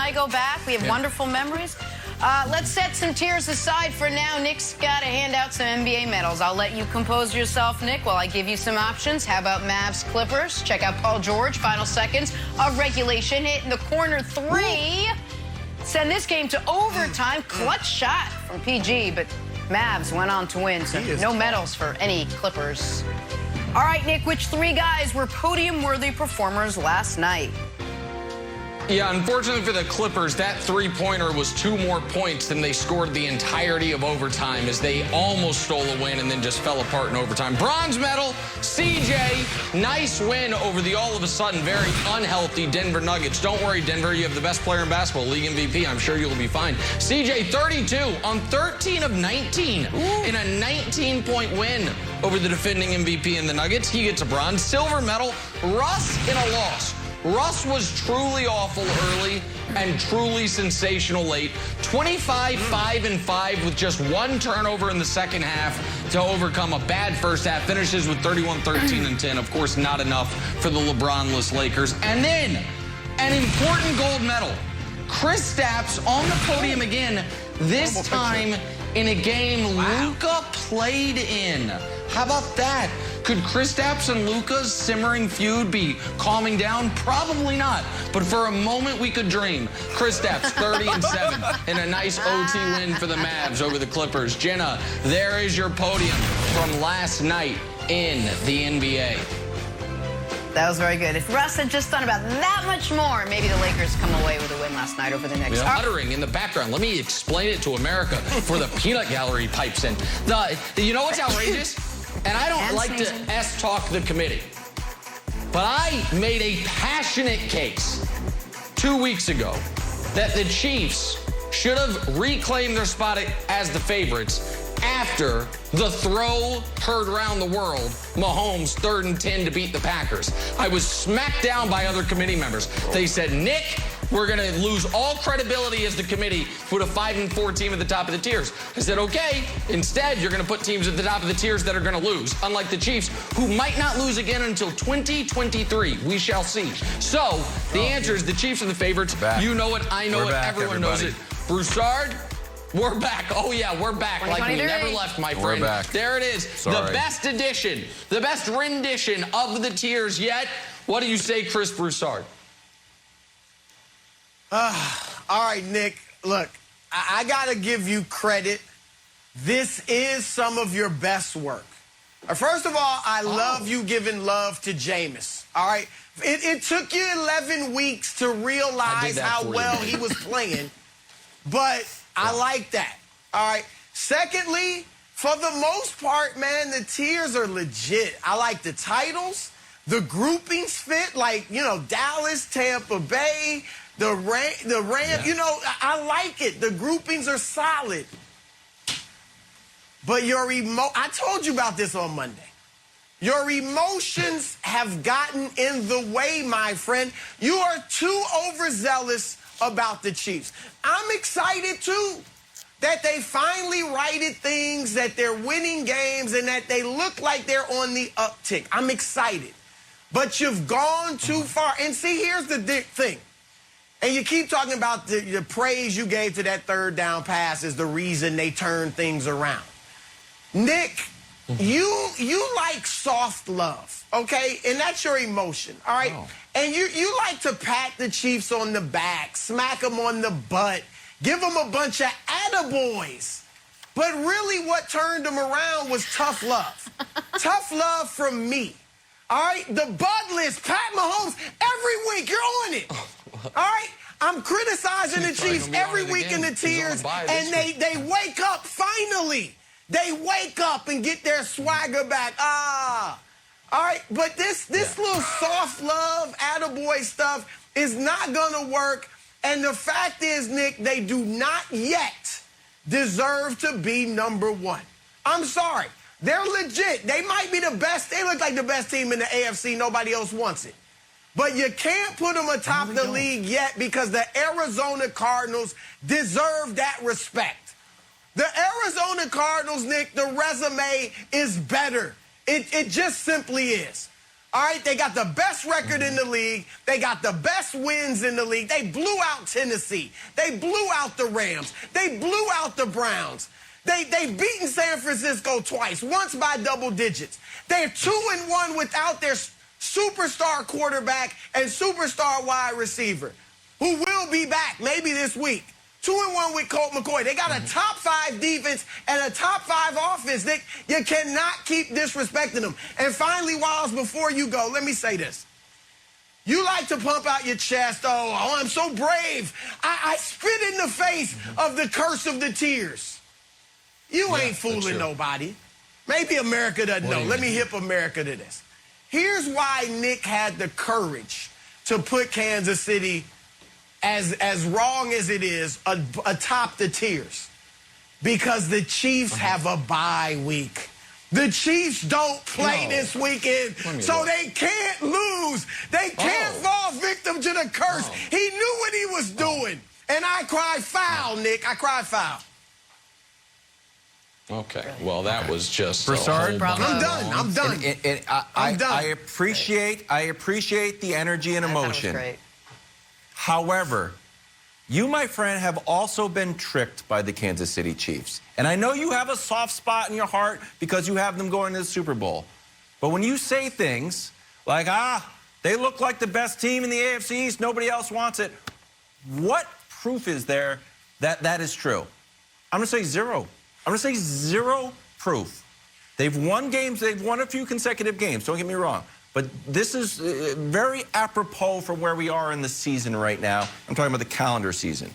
I go back. We have wonderful memories. Let's set some tears aside for now. Nick's got to hand out some NBA medals. I'll let you compose yourself, Nick, while I give you some options. How about Mavs Clippers? Check out Paul George, final seconds of regulation, hitting the corner three. Send this game to overtime. Clutch shot from PG, but Mavs went on to win, so no medals for any Clippers. All right, Nick, which three guys were podium-worthy performers last night? Yeah, unfortunately for the Clippers, that three-pointer was 2 more points than they scored the entirety of overtime as they almost stole a win and then just fell apart in overtime. Bronze medal, CJ. Nice win over the all-of-a-sudden very unhealthy Denver Nuggets. Don't worry, Denver, you have the best player in basketball, league MVP. I'm sure you'll be fine. CJ, 32 on 13 of 19 in a 19-point win over the defending MVP in the Nuggets. He gets a bronze. Silver medal, Russ in a loss. Russ was truly awful early and truly sensational late. 25, 5, and 5 with just 1 turnover in the second half to overcome a bad first half. Finishes with 31, 13, and 10. Of course, not enough for the LeBron-less Lakers. And then an important gold medal. Kristaps on the podium again, this time in a game Luka played in. How about that? Could Kristaps and Luka's simmering feud be calming down? Probably not. But for a moment, we could dream. Kristaps 30-7 in a nice OT win for the Mavs over the Clippers. Jenna, there is your podium from last night in the NBA. That was very good. If Russ had just done about that much more, maybe the Lakers come away with a win last night over the Knicks. Muttering in the background. Let me explain it to America for the peanut gallery pipes in. You know what's outrageous? And I don't like to S-talk the committee, but I made a passionate case 2 weeks ago that the Chiefs should have reclaimed their spot as the favorites after the throw heard around the world, Mahomes 3rd and 10 to beat the Packers. I was smacked down by other committee members. They said, Nick, we're going to lose all credibility as the committee, put a 5-4 team at the top of the tiers. I said, okay, instead, you're going to put teams at the top of the tiers that are going to lose, unlike the Chiefs, who might not lose again until 2023. We shall see. So the answer is the Chiefs are the favorites. You know it. I know it. Everyone knows it. Broussard, we're back. Oh, yeah, we're back like we never left, my friend. We're back. There it is. Sorry. The best edition, the best rendition of the tiers yet. What do you say, Chris Broussard? All right, Nick, look, I got to give you credit. This is some of your best work. First of all, I love you giving love to Jameis, all right? It took you 11 weeks to realize how well he was playing, but I like that, all right? Secondly, for the most part, man, the tiers are legit. I like the titles. The groupings fit, like, you know, Dallas, Tampa Bay, the Rams, you know, I like it. The groupings are solid. But I told you about this on Monday. Your emotions have gotten in the way, my friend. You are too overzealous about the Chiefs. I'm excited, too, that they finally righted things, that they're winning games, and that they look like they're on the uptick. I'm excited. But you've gone too far. And see, here's the thing. And you keep talking about the praise you gave to that 3rd down pass is the reason they turned things around. Nick, you like soft love, okay? And that's your emotion, all right? Oh. And you like to pat the Chiefs on the back, smack them on the butt, give them a bunch of attaboys. But really what turned them around was tough love. Tough love from me. All right, the Bud list, Pat Mahomes, every week, you're on it. All right, I'm criticizing the Chiefs every week in the tiers, and they wake up finally. They wake up and get their swagger back. All right, but this little soft love, attaboy stuff is not going to work. And the fact is, Nick, they do not yet deserve to be #1. I'm sorry. They're legit. They might be the best. They look like the best team in the AFC. Nobody else wants it. But you can't put them atop the league yet because the Arizona Cardinals deserve that respect. The Arizona Cardinals, Nick, the resume is better. It just simply is. All right, they got the best record in the league. They got the best wins in the league. They blew out Tennessee. They blew out the Rams. They blew out the Browns. They've beaten San Francisco twice, once by double digits. They're 2-1 without their superstar quarterback and superstar wide receiver, who will be back maybe this week. 2-1 with Colt McCoy. They got a top 5 defense and a top 5 offense. You cannot keep disrespecting them. And finally, Wiles, before you go, let me say this. You like to pump out your chest. Oh, I'm so brave. I spit in the face of the curse of the tears. You ain't fooling nobody. Maybe America doesn't know. Let me hip America to this. Here's why Nick had the courage to put Kansas City, as wrong as it is, atop the tiers. Because the Chiefs have a bye week. The Chiefs don't play this weekend, so they can't lose. They can't fall victim to the curse. He knew what he was doing. And I cried foul, Nick. I cried foul. Okay, well, that was just Broussard? I'm done. I'm done. I'm done. I appreciate the energy and emotion. That was great. However, you, my friend, have also been tricked by the Kansas City Chiefs. And I know you have a soft spot in your heart because you have them going to the Super Bowl. But when you say things like, they look like the best team in the AFC East, nobody else wants it, what proof is there that that is true? I'm going to say zero. I'm going to say zero proof. They've won games. They've won a few consecutive games. Don't get me wrong. But this is very apropos for where we are in the season right now. I'm talking about the calendar season.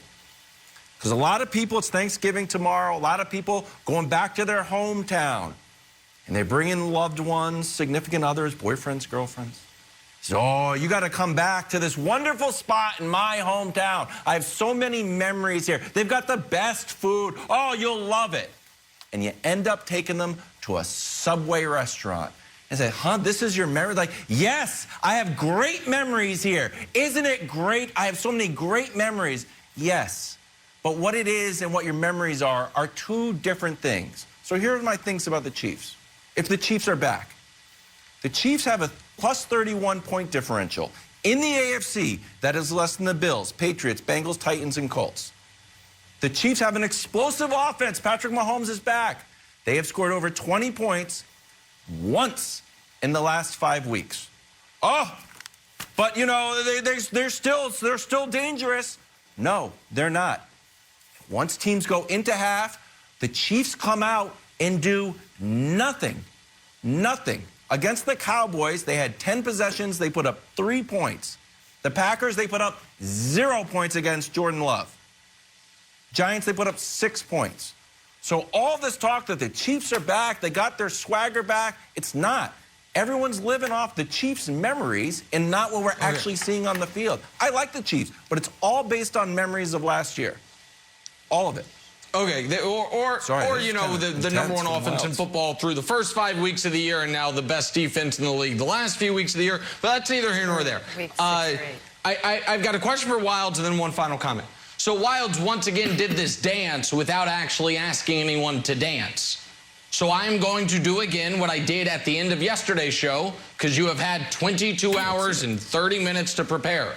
Because a lot of people, it's Thanksgiving tomorrow, a lot of people going back to their hometown. And they bring in loved ones, significant others, boyfriends, girlfriends. So, you got to come back to this wonderful spot in my hometown. I have so many memories here. They've got the best food. Oh, you'll love it. And you end up taking them to a Subway restaurant. And say, this is your memory? Like, yes, I have great memories here. Isn't it great? I have so many great memories. Yes. But what it is and what your memories are two different things. So here's my things about the Chiefs. If the Chiefs are back, the Chiefs have a plus 31-point differential. In the AFC, that is less than the Bills, Patriots, Bengals, Titans, and Colts. The Chiefs have an explosive offense. Patrick Mahomes is back. They have scored over 20 points once in the last 5 weeks. But, you know, they're still dangerous. No, they're not. Once teams go into half, the Chiefs come out and do nothing. Nothing. Against the Cowboys, they had 10 possessions. They put up 3 points. The Packers, they put up 0 points against Jordan Love. Giants, they put up 6 points. So all this talk that the Chiefs are back, they got their swagger back, it's not. Everyone's living off the Chiefs' memories and not what we're actually seeing on the field. I like the Chiefs, but it's all based on memories of last year. All of it. Okay, or you know, the number one offense in football through the first 5 weeks of the year and now the best defense in the league the last few weeks of the year. But that's neither here nor there. I've got a question for Wilds and then one final comment. So Wilds once again did this dance without actually asking anyone to dance. So I'm going to do again what I did at the end of yesterday's show, because you have had 22 hours and 30 minutes to prepare.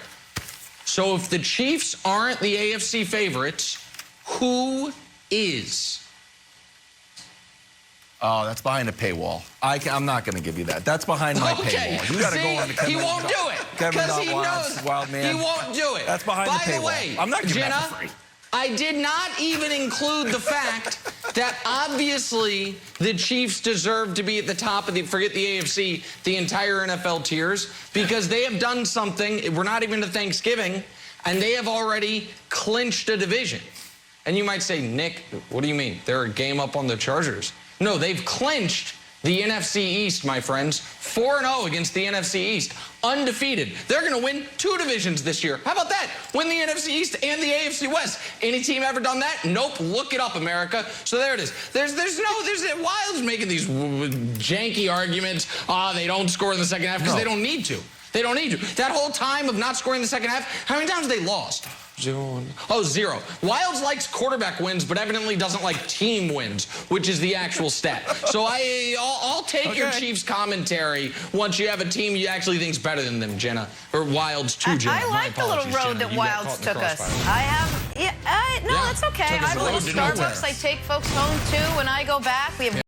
So if the Chiefs aren't the AFC favorites, who is? Oh, that's behind a paywall. I'm not going to give you that. That's behind my paywall. You got to go on to Kevin. He won't do it because he knows Wild man. He won't do it. That's behind the paywall. By the way, I'm not giving Jenna, that for free. I did not even include the fact that obviously the Chiefs deserve to be at the top of the, forget the AFC, the entire NFL tiers, because they have done something. We're not even to Thanksgiving, and they have already clinched a division. And you might say, Nick, what do you mean? They're a game up on the Chargers. No, they've clinched the NFC East, my friends. 4-0 against the NFC East. Undefeated. They're going to win 2 divisions this year. How about that? Win the NFC East and the AFC West. Any team ever done that? Nope. Look it up, America. So there it is. There's Wild's making these janky arguments. They don't score in the second half because they don't need to. They don't need to. That whole time of not scoring in the second half, how many times have they lost? Oh, 0. Wilds likes quarterback wins, but evidently doesn't like team wins, which is the actual stat. So I'll take your Chiefs commentary once you have a team you actually think's better than them, Jenna. Or Wilds too, Jenna. I like the little road that Wilds took us. I have, no, that's okay. I go to Starbucks. I take folks home too when I go back. We have